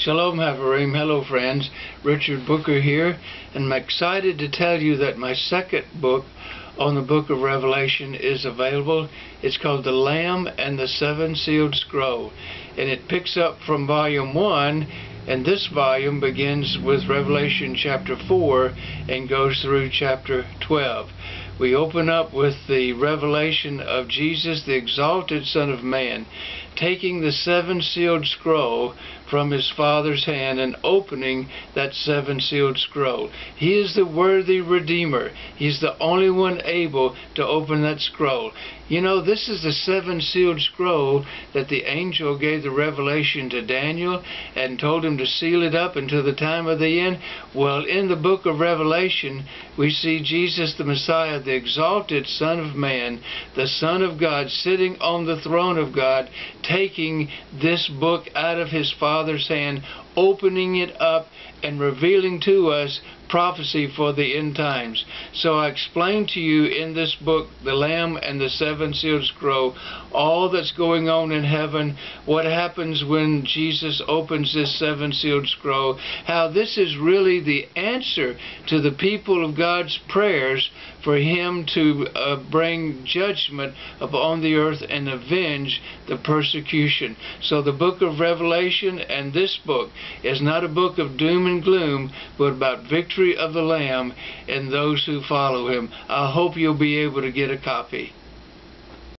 Shalom Haverim. Hello friends, Richard Booker here, and I'm excited to tell you that my second book on the book of Revelation is available. It's called The Lamb and the Seven Sealed Scroll, and it picks up from volume 1, and this volume begins with Revelation chapter 4 and goes through chapter 12. We open up with the revelation of Jesus, the exalted Son of Man, taking the seven sealed scroll from his Father's hand and opening that seven sealed scroll. He is the worthy Redeemer. He's the only one able to open that scroll. You know, this is the seven sealed scroll that the angel gave the revelation to Daniel and told him to seal it up until the time of the end. Well, in the book of Revelation, we see Jesus the Messiah, the exalted Son of Man, the Son of God, sitting on the throne of God, taking this book out of his Father's hand, opening it up and revealing to us prophecy for the end times. So I explain to you in this book, The Lamb and the Seven Sealed Scroll, all that's going on in heaven, what happens when Jesus opens this seven sealed scroll, how this is really the answer to the people of God's prayers for him to bring judgment upon the earth and avenge the persecution. So the book of Revelation and this book is not a book of doom and gloom, but about victory of the Lamb and those who follow him. I hope you'll be able to get a copy.